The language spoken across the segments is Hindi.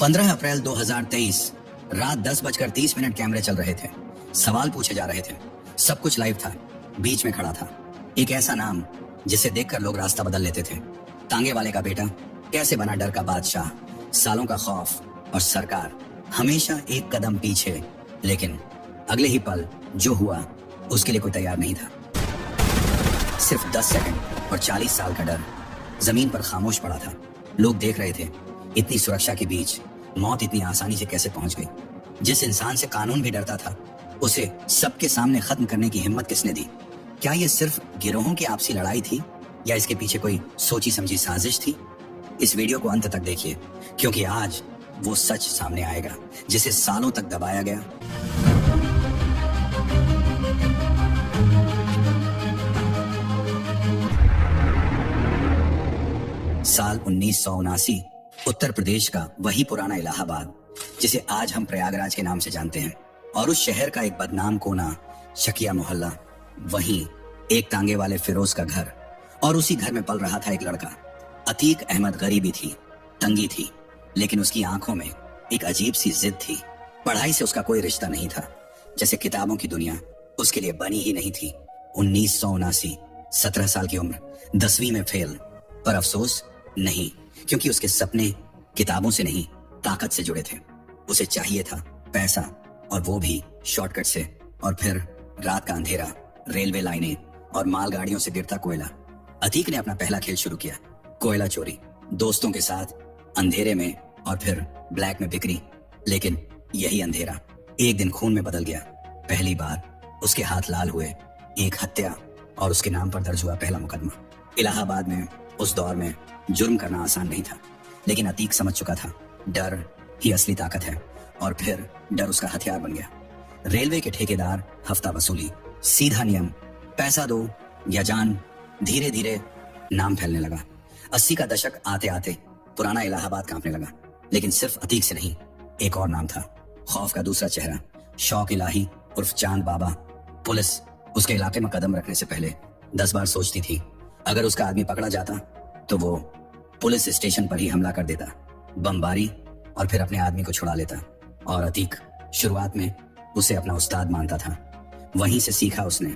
15 अप्रैल 2023 रात 10:30 कैमरे चल रहे थे। सवाल पूछे जा रहे थे। सब कुछ लाइव था। बीच में खड़ा था एक ऐसा नाम जिसे देखकर लोग रास्ता बदल लेते थे। तांगे वाले का बेटा कैसे बना डर का बादशाह, सालों का खौफ और सरकार हमेशा एक कदम पीछे। लेकिन अगले ही पल जो हुआ उसके लिए कोई तैयार नहीं था। सिर्फ 10 सेकंड और 40 साल का डर जमीन पर खामोश पड़ा था। लोग देख रहे थे इतनी सुरक्षा के बीच मौत इतनी आसानी से कैसे पहुंच गई। जिस इंसान से कानून भी डरता था उसे सबके सामने खत्म करने की हिम्मत किसने दी? क्या ये सिर्फ गिरोहों की आपसी लड़ाई थी या इसके पीछे कोई सोची समझी साजिश थी? इस वीडियो को अंत तक देखिए क्योंकि आज वो सच सामने आएगा जिसे सालों तक दबाया गया। साल 1979, उत्तर प्रदेश का वही पुराना इलाहाबाद जिसे आज हम प्रयागराज के नाम से जानते हैं, और उस शहर का एक बदनाम कोना शकिया मोहल्ला। वहीं एक तांगे वाले फिरोज का घर, और उसी घर में पल रहा था एक लड़का। अतीक अहमद। गरीबी थी, तंगी थी, लेकिन उसकी आंखों में एक अजीब सी जिद थी। पढ़ाई से उसका कोई रिश्ता नहीं था, जैसे किताबों की दुनिया उसके लिए बनी ही नहीं थी। 1979, 17 साल की उम्र, 10वीं में फेल। पर अफसोस नहीं, क्योंकि उसके सपने किताबों से नहीं ताकत से जुड़े थे। उसे चाहिए था पैसा, और वो भी शॉर्टकट से। और फिर रात का अंधेरा, रेलवे लाइनें और मालगाड़ियों से गिरता कोयला। अतीक ने अपना पहला खेल शुरू किया, कोयला चोरी। दोस्तों के साथ अंधेरे में और फिर ब्लैक में बिक्री। लेकिन यही अंधेरा एक दिन खून में बदल गया। पहली बार उसके हाथ लाल हुए। एक हत्या और उसके नाम पर दर्ज हुआ पहला मुकदमा। इलाहाबाद में उस दौर में जुर्म करना आसान नहीं था, लेकिन अतीक समझ चुका था डर ही असली ताकत है। और फिर डर उसका हथियार बन गया। रेलवे के ठेकेदार, हफ्ता वसूली, सीधा नियम, पैसा दो या जान। धीरे धीरे नाम फैलने लगा। 80 का दशक आते आते पुराना इलाहाबाद कांपने लगा। लेकिन सिर्फ अतीक से नहीं, एक और नाम था, खौफ का दूसरा चेहरा, शौक इलाही उर्फ चांद बाबा। पुलिस उसके इलाके में कदम रखने से पहले 10 बार सोचती थी। अगर उसका आदमी पकड़ा जाता तो वो पुलिस स्टेशन पर ही हमला कर देता, बमबारी, और फिर अपने आदमी को छुड़ा लेता। और अतीक शुरुआत में उसे अपना उस्ताद मानता था। वहीं से सीखा उसने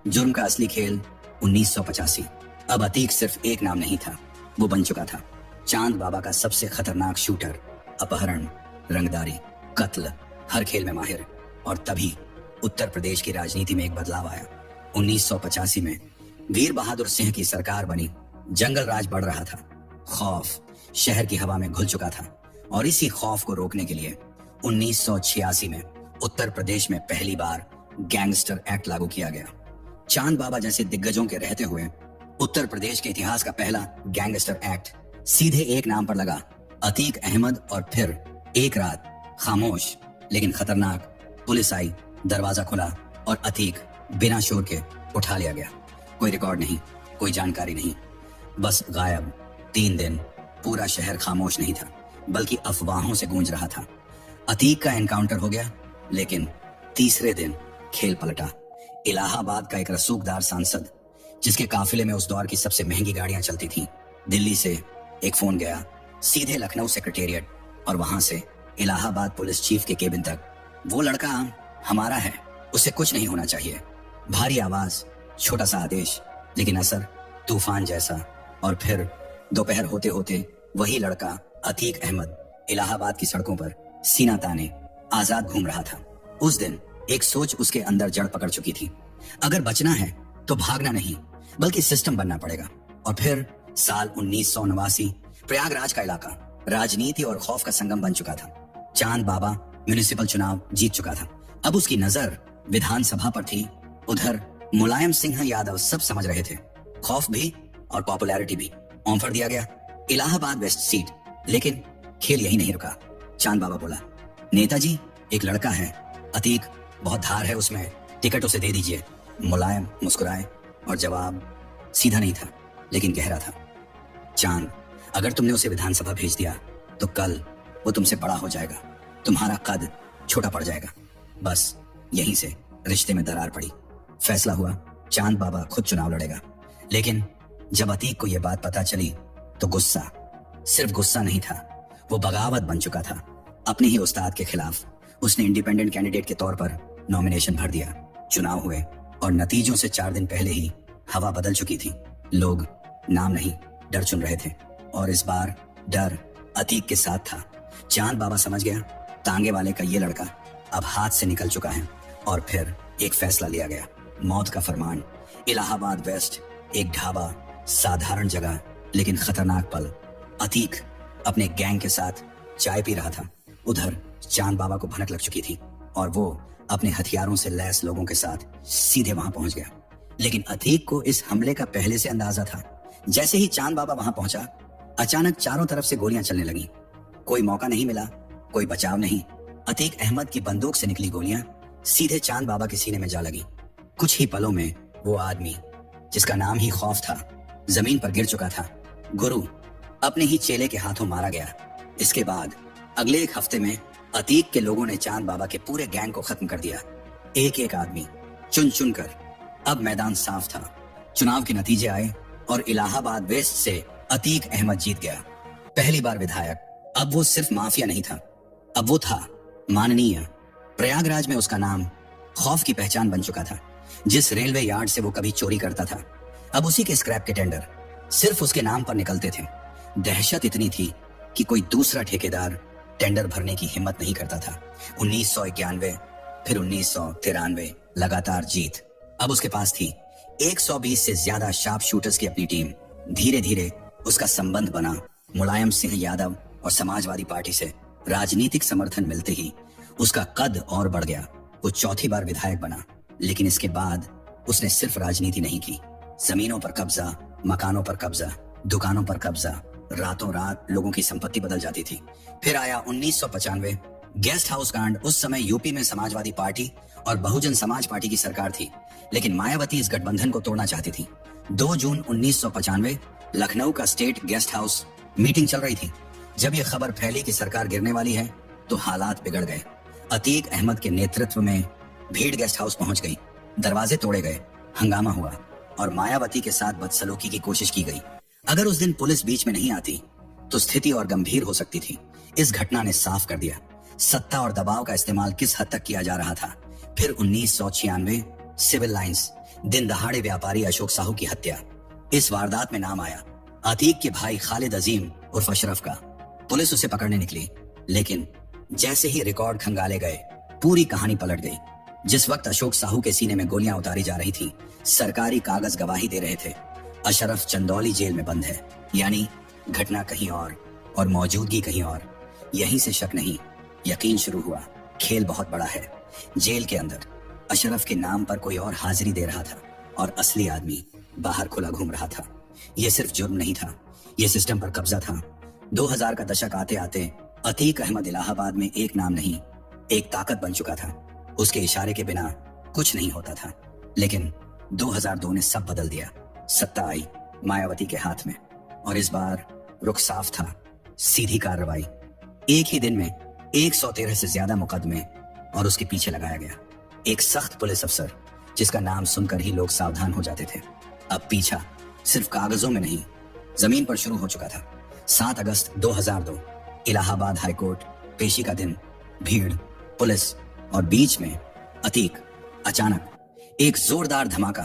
जुर्म का असली खेल। 1985। अब अतीक सिर्फ एक नाम नहीं था, वो बन चुका था चांद बाबा का सबसे खतरनाक शूटर। अपहरण, रंगदारी, कत्ल, हर खेल में माहिर। और तभी उत्तर प्रदेश की राजनीति में एक बदलाव आया। 1985 में वीर बहादुर सिंह की सरकार बनी। जंगल राज बढ़ रहा था। खौफ शहर की हवा में घुल चुका था। और इसी खौफ को रोकने के लिए 1986 में उत्तर प्रदेश में पहली बार गैंगस्टर एक्ट लागू किया गया। चांद बाबा जैसे दिग्गजों के रहते हुए उत्तर प्रदेश के इतिहास का पहला गैंगस्टर एक्ट सीधे एक नाम पर लगा, अतीक अहमद। और फिर एक रात खामोश लेकिन खतरनाक पुलिस आई, दरवाजा खुला और अतीक बिना शोर के उठा लिया गया। कोई रिकॉर्ड नहीं, कोई जानकारी नहीं, बस गायब। 3 दिन पूरा शहर खामोश नहीं था, बल्कि अफवाहों से गूंज रहा था। अतीक का एनकाउंटर हो गया, लेकिन तीसरे दिन खेल पलटा। इलाहाबाद का एक रसूखदार सांसद, जिसके काफिले में उस दौर की सबसे महंगी गाड़ियां चलती थीं, दिल्ली से एक फोन गया सीधे लखनऊ सेक्रेटेरिएट, और वहां से इलाहाबाद पुलिस चीफ के केबिन तक। वो लड़का हमारा है, उसे कुछ नहीं होना चाहिए। भारी आवाज, छोटा सा आदेश, लेकिन असर तूफान जैसा। और फिर दोपहर होते होते वही लड़का अतीक अहमद इलाहाबाद की सड़कों पर सीना ताने आजाद घूम रहा था। उस दिन एक सोच उसके अंदर जड़ पकड़ चुकी थी, अगर बचना है तो भागना नहीं बल्कि सिस्टम बनना पड़ेगा। और फिर साल 1989, प्रयागराज का इलाका राजनीति और खौफ का संगम बन चुका था। चांद बाबा म्युनिसिपल चुनाव जीत चुका था। अब उसकी नजर विधानसभा पर थी। उधर मुलायम सिंह यादव सब समझ रहे थे, खौफ भी और पॉपुलैरिटी भी। ऑफर दिया गया इलाहाबाद वेस्ट सीट। लेकिन खेल यही नहीं रुका। चांद बाबा बोला, नेताजी एक लड़का है अतीक, बहुत धार है उसमें, टिकट उसे दे दीजिए। मुलायम मुस्कुराए और जवाब सीधा नहीं था लेकिन गहरा था, चांद अगर तुमने उसे विधानसभा भेज दिया तो कल वो तुमसे बड़ा हो जाएगा, तुम्हारा कद छोटा पड़ जाएगा। बस यहीं से रिश्ते में दरार पड़ी। फैसला हुआ चांद बाबा खुद चुनाव लड़ेगा। लेकिन जब अतीक को यह बात पता चली तो गुस्सा, सिर्फ गुस्सा नहीं था, वो बगावत बन चुका था। अपने ही उस्ताद के खिलाफ उसने इंडिपेंडेंट कैंडिडेट के तौर पर नॉमिनेशन भर दिया। चुनाव हुए और नतीजों से 4 दिन पहले ही हवा बदल चुकी थी। लोग नाम नहीं डर चुन रहे थे और इस बार डर अतीक के साथ था। चांद बाबा समझ गया तांगे वाले का ये लड़का अब हाथ से निकल चुका है और फिर एक फैसला लिया गया, मौत का फरमान। इलाहाबाद वेस्ट, एक ढाबा, साधारण जगह लेकिन खतरनाक पल। अतीक अपने गैंग के साथ चाय पी रहा था। उधर चांद बाबा को भनक लग चुकी थी और वो अपने हथियारों से लैस लोगों के साथ सीधे वहां पहुंच गया। लेकिन अतीक को इस हमले का पहले से अंदाजा था। जैसे ही चांद बाबा वहां पहुंचा, अचानक चारों तरफ से गोलियां चलने लगी। कोई मौका नहीं मिला, कोई बचाव नहीं। अतीक अहमद की बंदूक से निकली गोलियां सीधे चांद बाबा के सीने में जा लगी। कुछ ही पलों में वो आदमी जिसका नाम ही खौफ था जमीन पर गिर चुका था। गुरु अपने ही चेले के हाथों मारा गया। इसके बाद अगले एक हफ्ते में अतीक के लोगों ने चांद बाबा के पूरे गैंग को खत्म कर दिया, एक एक आदमी चुन चुन कर। अब मैदान साफ था। चुनाव के नतीजे आए और इलाहाबाद वेस्ट से अतीक अहमद जीत गया। पहली बार विधायक। अब वो सिर्फ माफिया नहीं था, अब वो था माननीय। प्रयागराज में उसका नाम खौफ की पहचान बन चुका था। जिस रेलवे यार्ड से वो कभी चोरी करता था, अब उसी के स्क्रैप के टेंडर सिर्फ उसके नाम पर निकलते थे। दहशत इतनी थी कि कोई दूसरा ठेकेदार टेंडर भरने की हिम्मत नहीं करता था। 1991, फिर 1993, लगातार जीत। अब उसके पास थी 120 से ज्यादा शार्प शूटर्स की अपनी टीम। धीरे धीरे उसका संबंध बना मुलायम सिंह यादव और समाजवादी पार्टी से। राजनीतिक समर्थन मिलते ही उसका कद और बढ़ गया। वो चौथी बार विधायक बना। लेकिन इसके बाद उसने सिर्फ राजनीति नहीं की। जमीनों पर कब्जा, मकानों पर कब्जा, दुकानों पर कब्जा। रातों रात लोगों की संपत्ति बदल जाती थी। फिर आया 1995, गेस्ट हाउस कांड। उस समय यूपी में समाजवादी पार्टी और बहुजन समाज पार्टी की सरकार थी, लेकिन मायावती इस गठबंधन को तोड़ना चाहती थी। 2 जून 1995 लखनऊ का स्टेट गेस्ट हाउस मीटिंग चल रही थी। जब यह खबर फैली कि सरकार गिरने वाली है तो हालात बिगड़ गए। अतीक अहमद के नेतृत्व में भीड़ गेस्ट हाउस पहुंच गई। दरवाजे तोड़े गए, हंगामा हुआ और मायावती के साथ बदसलूकी की कोशिश की गई। अगर उस दिन पुलिस बीच में नहीं आती तो स्थिति और गंभीर हो सकती थी। इस घटना ने साफ कर दिया सत्ता और दबाव का इस्तेमाल किस हद तक किया जा रहा था। फिर 1996 सिविल लाइंस, दिन दहाड़े व्यापारी अशोक साहू की हत्या। इस वारदात में नाम आया अतीक के भाई खालिद अजीम उर्फ अशरफ का। पुलिस उसे पकड़ने निकली, लेकिन जैसे ही रिकॉर्ड खंगाले गए पूरी कहानी पलट गई। जिस वक्त अशोक साहू के सीने में गोलियां उतारी जा रही थी, सरकारी कागज गवाही दे रहे थे अशरफ चंदौली जेल में बंद है। यानी घटना कहीं और मौजूदगी कहीं और। यहीं से शक नहीं, यकीन शुरू हुआ। खेल बहुत बड़ा है। जेल के अंदर अशरफ के नाम पर कोई और हाजिरी दे रहा था और असली आदमी बाहर खुला घूम रहा था। यह सिर्फ जुर्म नहीं था, यह सिस्टम पर कब्जा था। 2000 का दशक आते आते अतीक अहमद इलाहाबाद में एक नाम नहीं, एक ताकत बन चुका था। उसके इशारे के बिना कुछ नहीं होता था। लेकिन 2002 ने सब बदल दिया। सत्ता आई मायावती के हाथ में और इस बार रुख साफ था, सीधी कार्रवाई। एक ही दिन में 113 से ज्यादा मुकदमे और उसके पीछे लगाया गया एक सख्त पुलिस अफसर जिसका नाम सुनकर ही लोग सावधान हो जाते थे। अब पीछा सिर्फ कागजों में नहीं, जमीन पर शुरू हो चुका था। 7 अगस्त 2002 इलाहाबाद हाईकोर्ट, पेशी का दिन, भीड़, पुलिस और बीच में अतीक। अचानक एक जोरदार धमाका,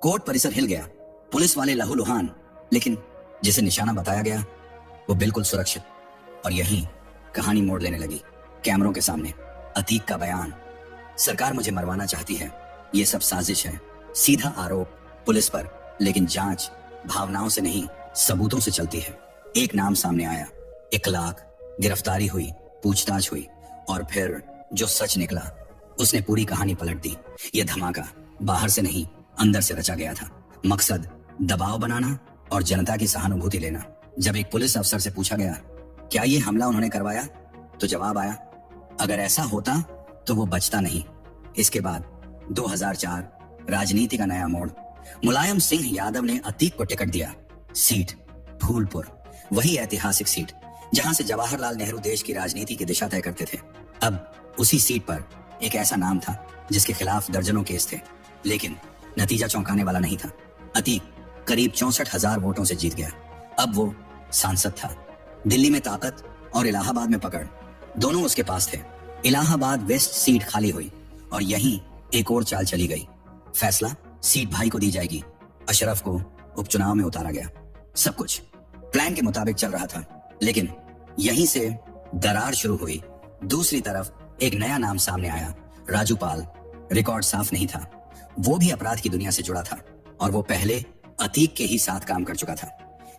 कोर्ट परिसर हिल गया। पुलिस वाले लहूलुहान, लेकिन जिसे निशाना बताया गया वो बिल्कुल सुरक्षित। और यहीं कहानी मोड़ लेने लगी। कैमरों के सामने अतीक का बयान, सरकार मुझे मरवाना चाहती है, ये सब साजिश है। सीधा आरोप पुलिस पर, लेकिन जांच भावनाओं से नहीं सबूतों से चलती है। एक नाम सामने आया, इकलाक, गिरफ्तारी हुई, पूछताछ हुई और फिर जो सच निकला उसने पूरी कहानी पलट दी। यह धमाका बाहर से नहीं अंदर से रचा गया था। मकसद दबाव बनाना और जनता की सहानुभूति लेना। जब एक पुलिस अफसर से पूछा गया क्या ये हमला उन्होंने करवाया, तो जवाब आया अगर ऐसा होता तो वो बचता नहीं। इसके बाद 2004 राजनीति का नया मोड़। मुलायम सिंह यादव ने अतीक को टिकट दिया। सीट फूलपुर, वही ऐतिहासिक सीट जहां से जवाहरलाल नेहरू देश की राजनीति की दिशा तय करते थे। अब उसी सीट पर एक ऐसा नाम था जिसके खिलाफ दर्जनों केस थे, लेकिन नतीजा चौंकाने वाला नहीं था। अतीक करीब 64,000 वोटों से जीत गया। अब वो सांसद था। दिल्ली में ताकत और इलाहाबाद में पकड़, दोनों उसके पास थे। इलाहाबाद वेस्ट सीट खाली हुई और यहीं एक और चाल चली गई। फैसला सीट भाई को दी जाएगी। अशरफ को उपचुनाव में उतारा गया। सब कुछ प्लान के मुताबिक चल रहा था, लेकिन यहीं से दरार शुरू हुई। दूसरी तरफ एक नया नाम सामने आया, राजू पाल। रिकॉर्ड साफ नहीं था, वो भी अपराध की दुनिया से जुड़ा था और वो पहले अतीक के ही साथ काम कर चुका था।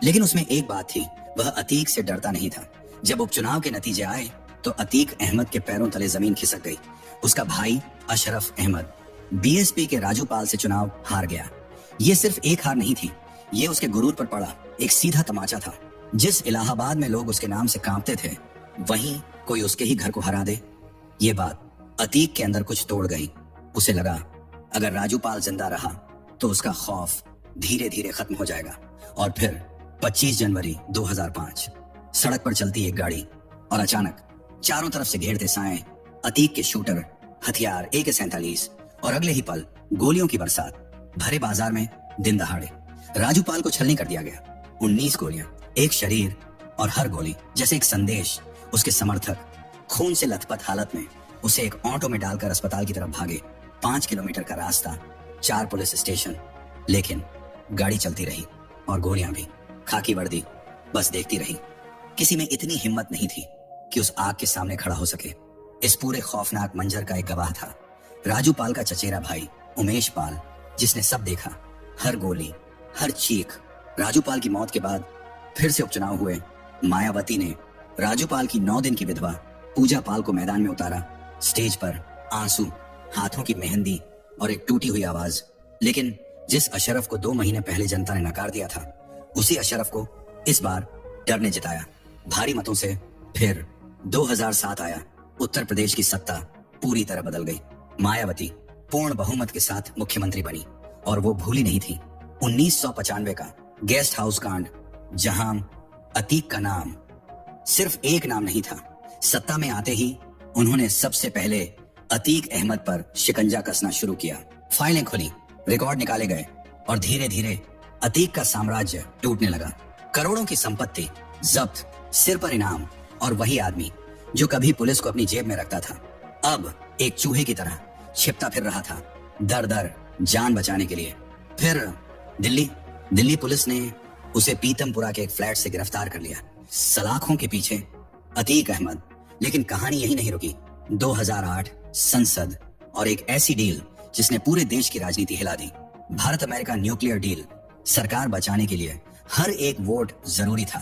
लेकिन उसमें एक बात थी, वह अतीक से डरता नहीं था। जब उपचुनाव के नतीजे आए तो अतीक अहमद के पैरों तले जमीन खिसक गई। उसका भाई अशरफ अहमद बीएसपी के राजू पाल से चुनाव हार गया। ये सिर्फ एक हार नहीं थी, ये उसके गुरूर पर पड़ा एक सीधा तमाचा था। जिस इलाहाबाद में लोग उसके नाम से कांपते थे, वहीं कोई उसके ही घर को हरा दे, ये बात अतीक के अंदर कुछ तोड़ गई। उसे लगा अगर राजू पाल जिंदा रहा तो उसका खौफ धीरे धीरे खत्म हो जाएगा। और फिर 25 जनवरी 2005 सड़क पर चलती एक गाड़ी और अचानक चारों तरफ से घेरते साए, अतीक के शूटर, हथियार, AK-47 और अगले ही पल गोलियों की बरसात। भरे बाजार में दिन दहाड़े राजू पाल को छलनी कर दिया गया। 19 गोलियां, एक शरीर और हर गोली जैसे एक संदेश। उसके समर्थक खून से लथपथ हालत में उसे एक ऑटो में डालकर अस्पताल की तरफ भागे। 5 किलोमीटर का रास्ता, 4 पुलिस स्टेशन, लेकिन गाड़ी चलती रही और गोलियां भी। खाकी वर्दी बस देखती रही। किसी में इतनी हिम्मत नहीं थी कि उस आग के सामने खड़ा हो सके। इस पूरे खौफनाक मंजर का एक गवाह था राजू पाल का चचेरा भाई उमेश पाल, जिसने सब देखा, हर गोली, हर चीख। राजू पाल की मौत के बाद फिर से उपचुनाव हुए। मायावती ने राजू पाल की 9 दिन की विधवा पूजा पाल को मैदान में उतारा। स्टेज पर आंसू, हाथों की मेहंदी और एक टूटी हुई आवाज। लेकिन जिस अशरफ को 2 महीने पहले जनता ने नकार दिया था, उसी अशरफ को इस बार डर ने जिताया भारी मतों से। फिर 2007 आया। उत्तर प्रदेश की सत्ता पूरी तरह बदल गई। मायावती पूर्ण बहुमत के साथ मुख्यमंत्री बनी और वो भूली नहीं थी 1995 का गेस्ट हाउस कांड, जहां अतीक का नाम सिर्फ एक नाम नहीं था। सत्ता में आते ही उन्होंने सबसे पहले अतीक अहमद पर शिकंजा कसना शुरू किया। फाइलें खुली, रिकॉर्ड निकाले गए और धीरे धीरे अतीक का साम्राज्य टूटने लगा। करोड़ों की संपत्ति जब्त, सिर पर इनाम, और वही आदमी जो कभी पुलिस को अपनी जेब में रखता था, अब एक चूहे की तरह छिपता फिर रहा था, दर दर जान बचाने के लिए। फिर दिल्ली पुलिस ने उसे पीतमपुरा के एक फ्लैट से गिरफ्तार कर लिया। सलाखों के पीछे अतीक अहमद। लेकिन कहानी यही नहीं रुकी। 2008 संसद और एक ऐसी डील जिसने पूरे देश की राजनीति हिला दी। Bharat America nuclear deal. सरकार बचाने के लिए हर एक वोट जरूरी था।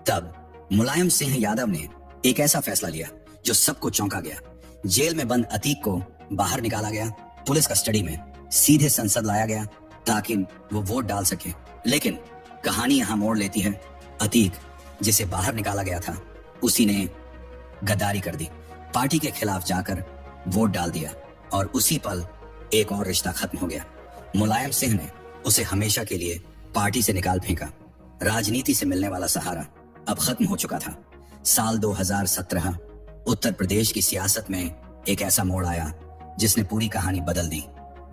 तब मुलायम सिंह यादव ने एक ऐसा फैसला लिया जो सबको चौंका गया। जेल में बंद अतीक को बाहर निकाला गया, पुलिस कस्टडी में सीधे संसद लाया गया ताकि वो वोट डाल सके। लेकिन कहानी यहां मोड़ लेती है। अतीक, जिसे बाहर निकाला गया था, उसी ने गद्दारी कर दी, पार्टी के खिलाफ जाकर वोट डाल दिया और उसी पल एक और रिश्ता खत्म हो गया। मुलायम सिंह ने उसे हमेशा के लिए पार्टी से निकाल फेंका। राजनीति से मिलने वाला सहारा अब खत्म हो चुका था। साल 2017 उत्तर प्रदेश की सियासत में एक ऐसा मोड़ आया जिसने पूरी कहानी बदल दी।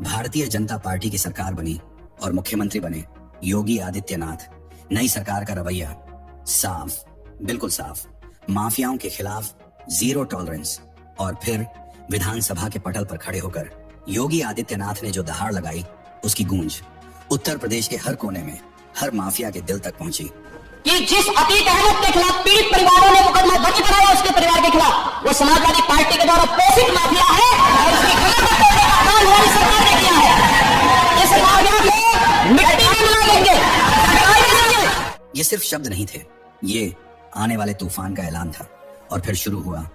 भारतीय जनता पार्टी की सरकार बनी और मुख्यमंत्री बने योगी आदित्यनाथ। नई सरकार का रवैया साफ, बिल्कुल साफ, माफियाओं के खिलाफ जीरो टॉलरेंस। और फिर विधानसभा के पटल पर खड़े होकर योगी आदित्यनाथ ने जो दहाड़ लगाई, उसकी गूंज उत्तर प्रदेश के हर कोने में, हर माफिया के दिल तक पहुंची। कि जिस अतीक अहमद के खिलाफ पीड़ित परिवारों ने मुकदमा दर्ज कराया उसके परिवार के खिलाफ, वो समाजवादी पार्टी के द्वारा पोषित माफिया है और उसकी खिलाफ काम हमारी सरकार ने किया है। इस माफिया को मिट्टी में मिला देंगे। ये सिर्फ शब्द नहीं थे, ये आने वाले तूफान का ऐलान था। और फिर शुरू हुआ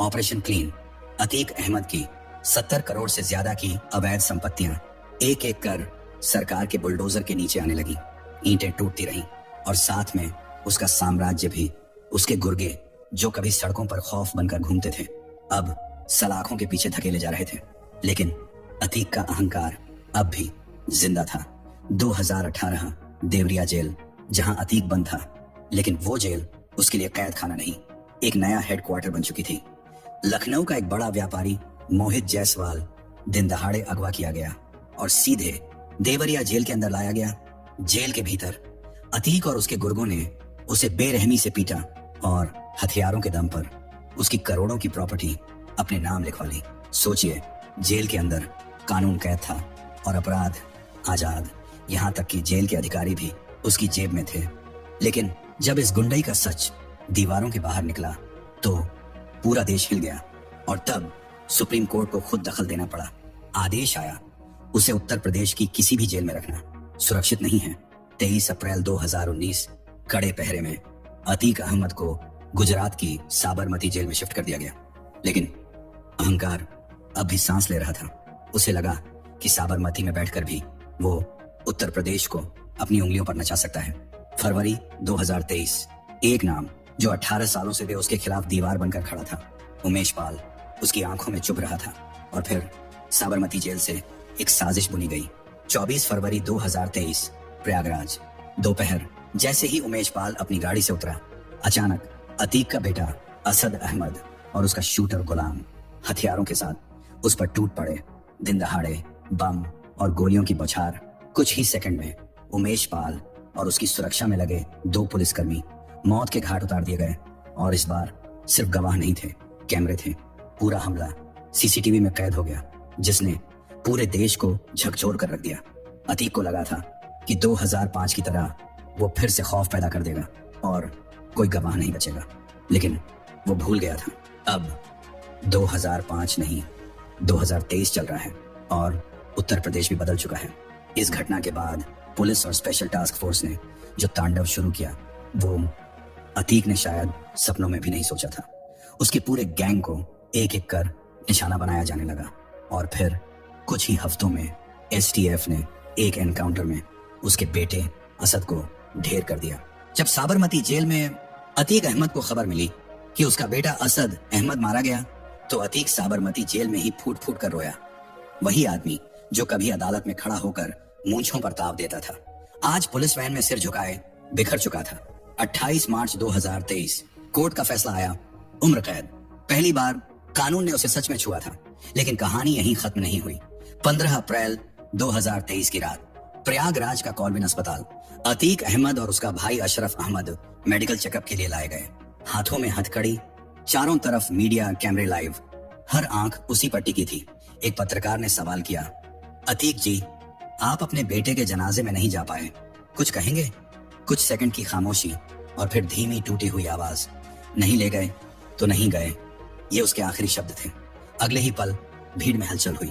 ऑपरेशन क्लीन। अतीक अहमद की 70 करोड़ से ज्यादा की अवैध संपत्तियां एक एक कर सरकार के बुलडोजर के नीचे आने लगी। ईंटें टूटती रहीं और साथ में उसका साम्राज्य भी। उसके गुर्गे जो कभी सड़कों पर खौफ बनकर घूमते थे, अब सलाखों के पीछे धकेले जा रहे थे। लेकिन अतीक का अहंकार अब भी जिंदा था। 2018 देवरिया जेल, जहां अतीक बंद था, लेकिन वो जेल उसके लिए कैद खाना नहीं, एक नया हेडक्वार्टर बन चुकी थी। लखनऊ का एक बड़ा व्यापारी मोहित जायसवाल दिन दहाड़े अगवा किया गया और सीधे देवरिया जेल के अंदर लाया गया। जेल के भीतर अतीक और उसके गुर्गों ने उसे बेरहमी से पीटा और हथियारों के दम पर उसकी करोड़ों की प्रॉपर्टी अपने नाम लिखवा ली। सोचिए, जेल के अंदर कानून कैद था और अपराध आजाद। यहाँ तक कि जेल के अधिकारी भी उसकी जेब में थे। लेकिन जब इस गुंडई का सच दीवारों के बाहर निकला तो पूरा देश हिल गया और तब सुप्रीम कोर्ट को खुद दखल देना पड़ा। आदेश आया उसे उत्तर प्रदेश की किसी भी जेल में रखना सुरक्षित नहीं है। 23 अप्रैल 2019 कड़े पहरे में अतीक अहमद को गुजरात की साबरमती जेल में शिफ्ट कर दिया गया। लेकिन अहंकार अब भी सांस ले रहा था। उसे लगा कि साबरमती में बैठकर भी वो उत्तर प्रदेश को अपनी उंगलियों पर नचा सकता है। फरवरी 2023, एक नाम जो 18 सालों से वे उसके खिलाफ दीवार बनकर खड़ा था, उमेश पाल, उसकी आंखों में चुभ रहा था। और फिर साबरमती जेल से एक साजिश बुनी गई। 24 फरवरी 2023 प्रयागराज, दोपहर जैसे ही उमेश पाल अपनी गाड़ी से उतरा, अचानक अतीक का बेटा असद अहमद और उसका शूटर गुलाम हथियारों के साथ उस पर टूट पड़े। दिन दहाड़े बम और गोलियों की बौछार। कुछ ही सेकंड में उमेश पाल और उसकी सुरक्षा में लगे 2 पुलिसकर्मी मौत के घाट उतार दिए गए। और इस बार सिर्फ गवाह नहीं थे, कैमरे थे। पूरा हमला सीसीटीवी में कैद हो गया, जिसने पूरे देश को झकझोर कर रख दिया। अतीक को लगा था कि 2005 की तरह वो फिर से खौफ पैदा कर देगा और कोई गवाह नहीं बचेगा। लेकिन वो भूल गया था, अब 2005 नहीं 2023 चल रहा है और उत्तर प्रदेश भी बदल चुका है। इस घटना के बाद पुलिस और स्पेशल टास्क फोर्स ने जो तांडव शुरू किया वो अतीक ने शायद सपनों में भी नहीं सोचा था। उसके पूरे गैंग को एक एक कर निशाना बनाया जाने लगा और फिर कुछ ही हफ्तों में एसटीएफ ने एक एनकाउंटर में उसके बेटे असद को ढेर कर दिया। जब साबरमती जेल में अतीक अहमद को खबर मिली कि उसका बेटा असद अहमद मारा गया तो अतीक साबरमती जेल में ही फूट फूट कर रोया। वही आदमी जो कभी अदालत में खड़ा होकर मूंछों पर ताव देता था, आज पुलिस वैन में सिर झुकाए बिखर चुका था। 28 मार्च 2023 कोर्ट का फैसला आया, उम्र कैद। पहली बार कानून ने उसे सच में छुआ था। लेकिन कहानी यहीं खत्म नहीं हुई। 15 अप्रैल 2023 की रात प्रयागराज का कॉल्विन अस्पताल अतीक अहमद और उसका भाई अशरफ अहमद मेडिकल चेकअप के लिए लाए गए। हाथों में हथकड़ी, चारों तरफ मीडिया कैमरे लाइव, हर आंख उसी पर टिकी थी। एक पत्रकार ने सवाल किया, अतीक जी, आप अपने बेटे के जनाजे में नहीं जा पाए, कुछ कहेंगे? कुछ सेकंड की खामोशी और फिर धीमी टूटी हुई आवाज, नहीं ले गए तो नहीं गए। ये उसके आखिरी शब्द थे। अगले ही पल भीड़ में हलचल हुई।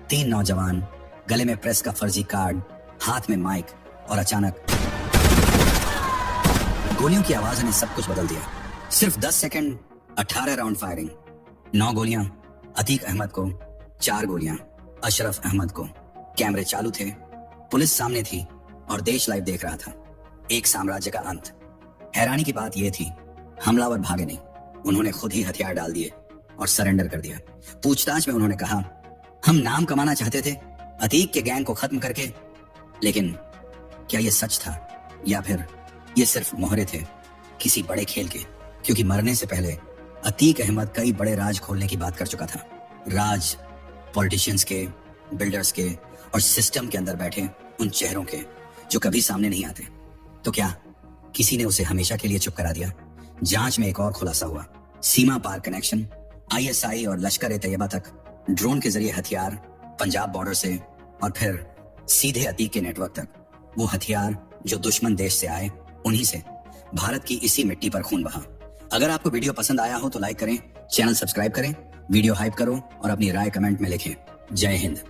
3 नौजवान, गले में प्रेस का फर्जी कार्ड, हाथ में माइक, और अचानक गोलियों की आवाज ने सब कुछ बदल दिया। सिर्फ 10 सेकंड, 18 राउंड फायरिंग। 9 गोलियां अतीक अहमद को, 4 गोलियां अशरफ अहमद को। कैमरे चालू थे, पुलिस सामने थी और देश लाइव देख रहा था। एक साम्राज्य का अंत। हैरानी की बात यह थी, हमलावर भागे नहीं, उन्होंने खुद ही हथियार डाल दिए और सरेंडर कर दिया। पूछताछ में उन्होंने कहा, हम नाम कमाना चाहते थे अतीक के गैंग को खत्म करके। लेकिन क्या यह सच था या फिर ये सिर्फ मोहरे थे किसी बड़े खेल के? क्योंकि मरने से पहले अतीक अहमद कई बड़े राज खोलने की बात कर चुका था। राज पॉलिटिशियंस के, बिल्डर्स के और सिस्टम के अंदर बैठे उन चेहरों के जो कभी सामने नहीं आते। तो क्या किसी ने उसे हमेशा के लिए चुप करा दिया? जांच में एक और खुलासा हुआ, सीमा पार कनेक्शन, आईएसआई और लश्कर ए तैयबा तक ड्रोन के जरिए हथियार, पंजाब बॉर्डर से और फिर सीधे अतीक के नेटवर्क तक। वो हथियार जो दुश्मन देश से आए, उन्हीं से भारत की इसी मिट्टी पर खून बहा। अगर आपको वीडियो पसंद आया हो तो लाइक करें, चैनल सब्सक्राइब करें, वीडियो हाइप करो और अपनी राय कमेंट में लिखें। जय हिंद।